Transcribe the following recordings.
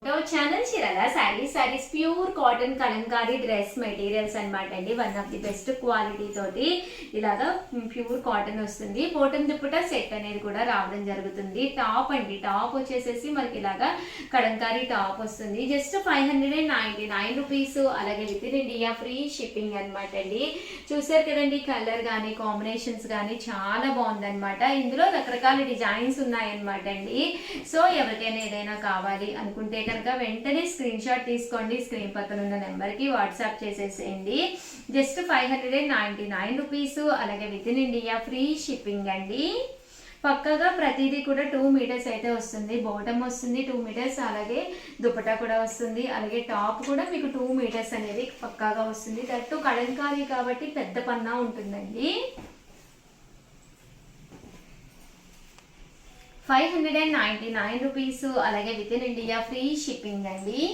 Channel Chirala Sarees pure cotton Kalamkari dress materials అనమాట అండి. One of the best quality తోటి ఇలాగా ప్యూర్ కాటన్ వస్తుంది. బోటం దుప్పట సెట్ అనేది కూడా రావడం జరుగుతుంది. టాప్ అండి, టాప్ వచ్చేసేసి మనకి ఇలాగా కలంకారీ టాప్ వస్తుంది. Just 599 rupees. అలాగే within India free shipping అనమాట అండి. చూసారు కదండి, కలర్ కానీ కాంబినేషన్స్ కానీ చాలా బాగుందనమాట. ఇందులో రకరకాల డిజైన్స్ ఉన్నాయన్నమాట అండి. సో ఎవరికైనా ఏదైనా కావాలి అనుకుంటే కనుక వెంటనే స్క్రీన్ షాట్ తీసుకోండి. స్క్రీన్ పక్కన ఉన్న నెంబర్కి వాట్సాప్ చేసేసేయండి. Just 599 rupees. అలాగే within India free shipping అండి. పక్కగా ప్రతిదీ కూడా 2 మీటర్స్ అయితే వస్తుంది. బాటమ్ వస్తుంది 2 మీటర్స్, అలాగే దుపట్టా కూడా వస్తుంది. అలాగే టాప్ కూడా మీకు 2 మీటర్స్ అనేది పక్కాగా వస్తుంది. దట్టు కలంకారీ కాబట్టి పెద్ద పన్నా ఉంటుందండి. 599 రూపీస్. అలాగే within India free shipping అండి.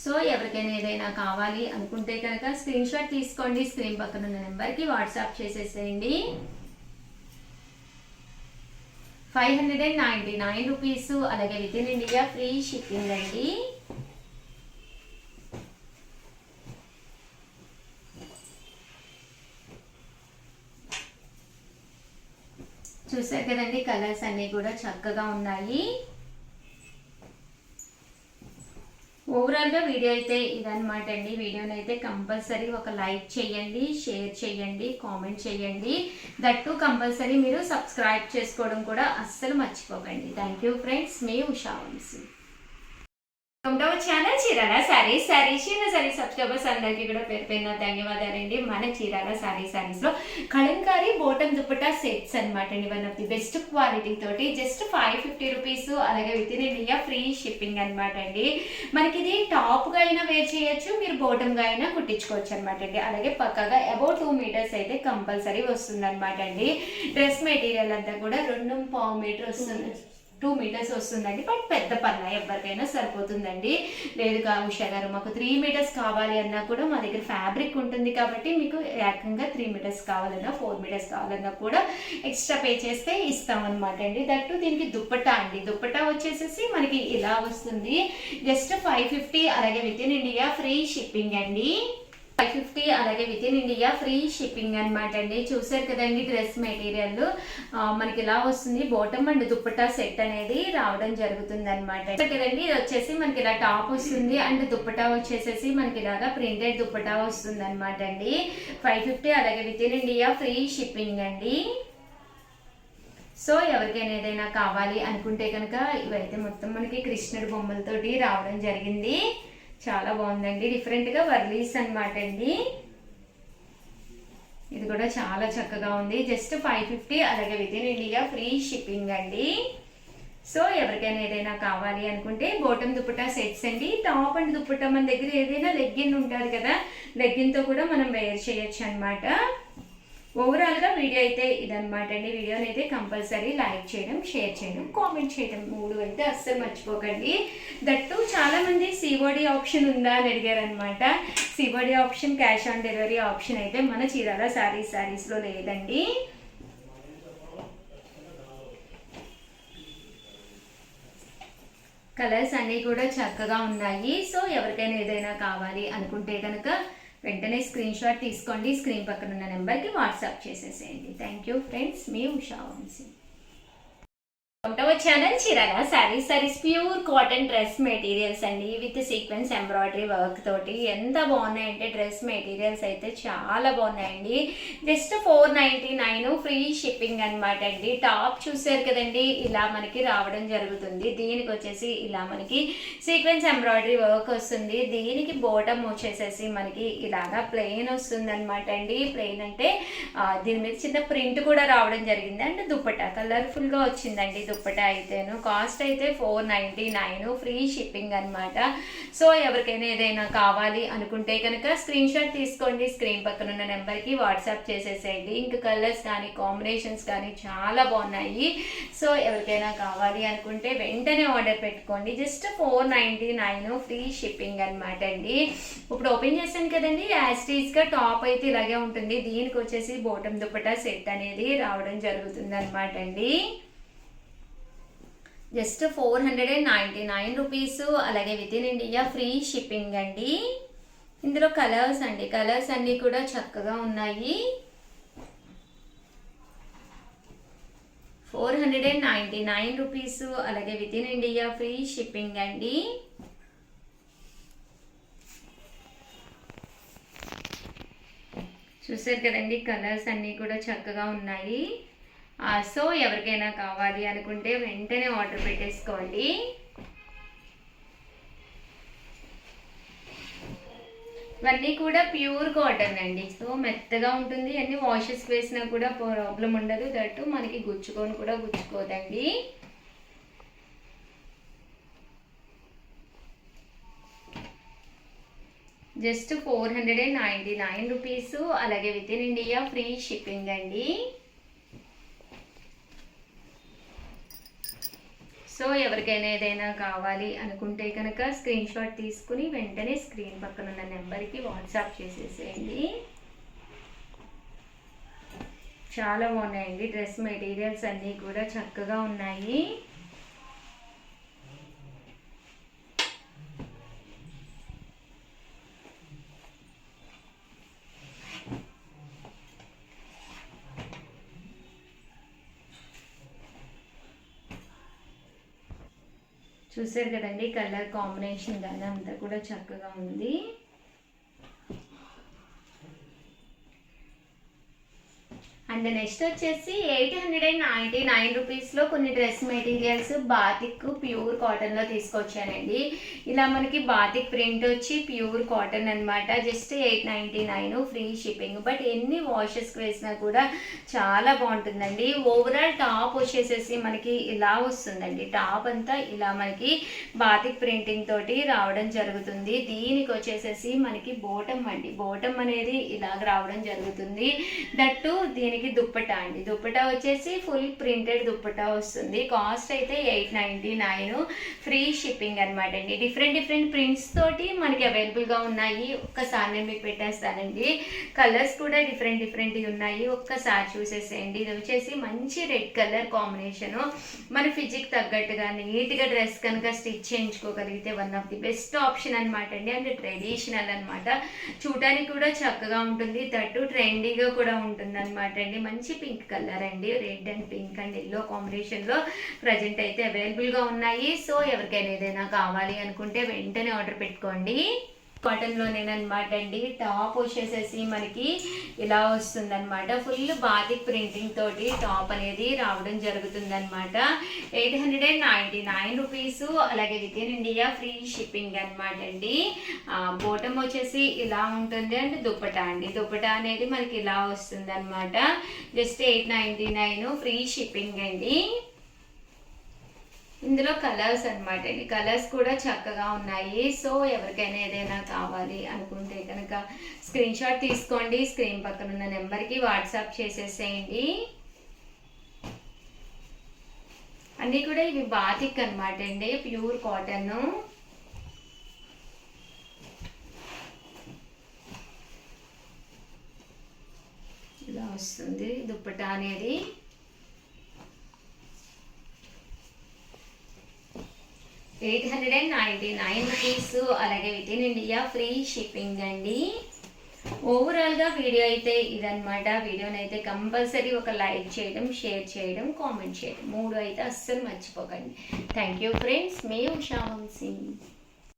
సో ఎవరికైనా ఏదైనా కావాలి అనుకుంటే కనుక స్క్రీన్ షాట్ తీసుకోండి. స్క్రీన్ పక్కన ఉన్న నెంబర్కి వాట్సాప్ చేసేసేయండి. 599 రూపీస్. అలాగే within India free shipping అండి. చూసారు కదండి, కలర్స్ అన్నీ కూడా చక్కగా ఉన్నాయి. ఓవరాల్గా వీడియో అయితే ఇదనమాట అండి. వీడియోని అయితే కంపల్సరీ ఒక లైక్ చేయండి, షేర్ చేయండి, కామెంట్ చేయండి. దట్టు కంపల్సరీ మీరు సబ్స్క్రైబ్ చేసుకోవడం కూడా అస్సలు మర్చిపోకండి. థ్యాంక్ యూ ఫ్రెండ్స్, మీ ఉషా వంశీ. ఛానల్ చీరాల సారీస్ సబ్స్క్రైబర్స్ అందరికీ కూడా పేరు పేరున ధన్యవాదాలండి. మన చీరాల సారీస్ లో కలంకారీ బోటం దుపట్టా సెట్స్ అనమాట అండి. One of the best quality తోటి జస్ట్ 550 రూపీస్. అలాగే within India free shipping అనమాట అండి. మనకి ఇది టాప్ గా అయినా వేర్ చేయొచ్చు, మీరు బోటం గా అయినా కుట్టించుకోవచ్చు అనమాట అండి. అలాగే పక్కగా అబౌట్ 2 మీటర్స్ అయితే కంపల్సరీ వస్తుంది అనమాట అండి. డ్రెస్ మెటీరియల్ అంతా కూడా 2.5 మీటర్ వస్తుంది, 2 మీటర్స్ వస్తుందండి. బట్ పెద్ద పన్న ఎవరికైనా సరిపోతుందండి. లేదు ఉషా గారు మాకు 3 మీటర్స్ కావాలి అన్నా కూడా మా దగ్గర ఫ్యాబ్రిక్ ఉంటుంది కాబట్టి మీకు ఏకంగా 3 మీటర్స్ కావాలన్నా 4 మీటర్స్ కావాలన్నా కూడా ఎక్స్ట్రా పే చేస్తే ఇస్తామన్నమాట అండి. దట్టు దీనికి దుప్పట్టా అండి. దుప్పట్టా వచ్చేసేసి మనకి ఇలా వస్తుంది. జస్ట్ 550. అలాగే within India free shipping అండి. 550. అలాగే within India free shipping అనమాట అండి. చూసారు కదండి, డ్రెస్ మెటీరియల్ మనకి ఇలా వస్తుంది. బాటమ్ అండ్ దుప్పట్టా సెట్ అనేది రావడం జరుగుతుంది అనమాట కదండి. ఇది వచ్చేసి మనకి ఇలా టాప్ వస్తుంది అండ్ దుప్పట్టా వచ్చేసేసి మనకి ఇలాగా ప్రింటెడ్ దుప్పట్టా వస్తుంది అనమాట అండి. 550. అలాగే within India free shipping అండి. సో ఎవరికైనా ఏదైనా కావాలి అనుకుంటే కనుక ఇవైతే మొత్తం మనకి కృష్ణుడి బొమ్మలతోటి రావడం జరిగింది. చాలా బాగుందండి. డిఫరెంట్గా వర్లీస్ అనమాట అండి. ఇది కూడా చాలా చక్కగా ఉంది. జస్ట్ 550. అలాగే within India free shipping అండి. సో ఎవరికైనా ఏదైనా కావాలి అనుకుంటే బోటం దుప్పటా సెట్స్ అండి. టాప్ అండ్ దుప్పటా మన దగ్గర ఏదైనా లెగ్గిన్ ఉంటుంది కదా, లెగ్గిన్తో కూడా మనం వేర్ చేయొచ్చు అనమాట. ఓవరాల్గా వీడియో అయితే ఇదనమాట అండి. వీడియోని అయితే కంపల్సరీ లైక్ చేయడం, షేర్ చేయడం, కామెంట్ చేయడం 3 అయితే అస్సలు మర్చిపోకండి. దట్టు చాలామంది సిఓడి ఆప్షన్ ఉందా అని అడిగారు అనమాట. COD option, cash on delivery option అయితే మన చీరాల సారీస్లో లేదండి. కలర్స్ అన్నీ కూడా చక్కగా ఉన్నాయి. సో ఎవరికైనా ఏదైనా కావాలి అనుకుంటే కనుక వెంటనే స్క్రీన్ షాట్ తీసుకోండి. స్క్రీన్ పక్కన ఉన్న నెంబర్కి వాట్సాప్ చేసేసేయండి. థ్యాంక్ యూ ఫ్రెండ్స్, మీ Usha Vamsi. Channel Chirala Sarees pure cotton dress materials అండి. విత్ సీక్వెన్స్ ఎంబ్రాయిడరీ వర్క్ తోటి ఎంత బాగున్నాయంటే డ్రెస్ మెటీరియల్స్ అయితే చాలా బాగున్నాయండి. జస్ట్ 499 ఫ్రీ షిప్పింగ్ అనమాట అండి. టాప్ చూసారు కదండి, ఇలా మనకి రావడం జరుగుతుంది. దీనికి వచ్చేసి ఇలా మనకి సీక్వెన్స్ ఎంబ్రాయిడరీ వర్క్ వస్తుంది. దీనికి బోటమ్ వచ్చేసేసి మనకి ఇలాగా ప్లెయిన్ వస్తుంది అనమాట అండి. ప్లెయిన్ అంటే దీని మీద చిన్న ప్రింట్ కూడా రావడం జరిగింది. అండ్ దుప్పట్టా కలర్ఫుల్గా వచ్చిందండి. దుప్పటా అయితేను కాస్ట్ అయితే 499 ఫ్రీ షిప్పింగ్ అనమాట. సో ఎవరికైనా ఏదైనా కావాలి అనుకుంటే కనుక స్క్రీన్ షాట్ తీసుకోండి. స్క్రీన్ పక్కన ఉన్న నెంబర్కి వాట్సాప్ చేసేసేయండి. ఇంకా కలర్స్ కానీ కాంబినేషన్స్ కానీ చాలా బాగున్నాయి. సో ఎవరికైనా కావాలి అనుకుంటే వెంటనే ఆర్డర్ పెట్టుకోండి. జస్ట్ 499 ఫ్రీ షిప్పింగ్ అనమాట అండి. ఇప్పుడు ఓపెన్ చేశాను కదండి, యాస్టీస్గా టాప్ అయితే ఇలాగే ఉంటుంది. దీనికి వచ్చేసి బోటం దుప్పటా సెట్ అనేది రావడం జరుగుతుంది అనమాట అండి. Just 499 rupees. అలాగే within India free shipping అండి. ఇందులో కలర్స్ అండి, కలర్స్ అన్నీ కూడా చక్కగా ఉన్నాయి. 499 రూపీస్. అలాగే within India free shipping అండి. చూసారు కదండి, కలర్స్ అన్నీ కూడా చక్కగా ఉన్నాయి. సో ఎవరికైనా కావాలి అనుకుంటే వెంటనే ఆర్డర్ పెట్టేసుకోండి. ఇవన్నీ కూడా ప్యూర్ కాటన్ అండి. సో మెత్తగా ఉంటుంది, అన్ని వాషెస్ వేసినా కూడా ప్రాబ్లం ఉండదు. దట్టు మనకి గుచ్చుకొని కూడా గుచ్చుకోదండి. Just 499 rupees. అలాగే within India free shipping అండి. సో ఎవరికైనా ఏదైనా కావాలి అనుకుంటే కనుక స్క్రీన్ షాట్ తీసుకుని వెంటనే స్క్రీన్ పక్కన ఉన్న నెంబర్కి వాట్సాప్ చేసేసేయండి. చాలా బాగున్నాయండి, డ్రెస్ మెటీరియల్స్ అన్నీ కూడా చక్కగా ఉన్నాయి. చూసారు కదండి, కలర్ కాంబినేషన్ కానీ అంతా కూడా చక్కగా ఉంది. అండ్ నెక్స్ట్ వచ్చేసి 899 రూపీస్లో కొన్ని డ్రెస్ మెటీరియల్స్ బాతిక్ ప్యూర్ కాటన్లో తీసుకొచ్చానండి. ఇలా మనకి బాతిక్ ప్రింట్ వచ్చి ప్యూర్ కాటన్ అనమాట. Just 899 free shipping. బట్ ఎన్ని వాషెస్కి వేసినా కూడా చాలా బాగుంటుందండి. ఓవరాల్ టాప్ వచ్చేసేసి మనకి ఇలా వస్తుందండి. టాప్ అంతా ఇలా మనకి బాతిక్ ప్రింటింగ్ తోటి రావడం జరుగుతుంది. దీనికి వచ్చేసేసి మనకి బోటం అండి, బోటం అనేది ఇలాగ రావడం జరుగుతుంది. దట్టు దీనికి దుప్పటా అండి. దుప్పటా వచ్చేసి ఫుల్ ప్రింటెడ్ దుప్పటా వస్తుంది. కాస్ట్ అయితే 899 ఫ్రీ షిప్పింగ్ అనమాట అండి. డిఫరెంట్ ప్రింట్స్ తోటి మనకి అవైలబుల్గా ఉన్నాయి. ఒక్కసారి నేను మీకు పెట్టేస్తానండి. కలర్స్ కూడా డిఫరెంట్ ఉన్నాయి. ఒక్కసారి చూసేసేయండి. ఇది వచ్చేసి మంచి రెడ్ కలర్ కాంబినేషను. మన ఫిజిక్ తగ్గట్టుగా నీట్గా డ్రెస్ కనుక స్టిచ్ చేయించుకోగలిగితే one of the best option అనమాట అండి. అంటే ట్రెడిషనల్ అనమాట. చూడడానికి కూడా చక్కగా ఉంటుంది, తట్టు ట్రెండీగా కూడా ఉంటుంది అనమాట అండి. మంచి పింక్ కలర్ అండి, red and pink and yellow కాంబినేషన్లో ప్రజెంట్ అయితే అవైలబుల్గా ఉన్నాయి. సో ఎవరికైనా ఏదైనా కావాలి అనుకుంటే వెంటనే ఆర్డర్ పెట్టుకోండి. కాటన్లోనేనమాట అండి. టాప్ వచ్చేసేసి మనకి ఇలా వస్తుందన్నమాట. ఫుల్ బాతిక్ ప్రింటింగ్ తోటి టాప్ అనేది రావడం జరుగుతుందన్నమాట. 899 రూపీస్. అలాగే within India free shipping అనమాట అండి. బోటం వచ్చేసి ఇలా ఉంటుంది. అండ్ దుప్పటా అండి, దుప్పటా అనేది మనకి ఇలా వస్తుంది అనమాట. జస్ట్ 899 ఫ్రీ షిప్పింగ్ అండి. ఇందులో కలర్స్ అనమాట అండి, కలర్స్ కూడా చక్కగా ఉన్నాయి. సో ఎవరికైనా ఏదైనా కావాలి అనుకుంటే కనుక స్క్రీన్ షాట్ తీసుకోండి, స్క్రీన్ పక్కన ఉన్న నెంబర్కి వాట్సాప్ చేసేసేయండి. అన్నీ కూడా ఇవి బాతిక్ అనమాట అండి, ప్యూర్ కాటన్. ఇలా వస్తుంది దుప్పటా అనేది. 899 రూపీస్. అలాగే within India free shipping అండి. ఓవరాల్గా వీడియో అయితే ఇదనమాట. వీడియోని అయితే కంపల్సరీ ఒక లైక్ చేయడం, షేర్ చేయడం, కామెంట్ చేయడం 3 అయితే అస్సలు మర్చిపోకండి. Thank you friends. మీ ఉషా వంశీ.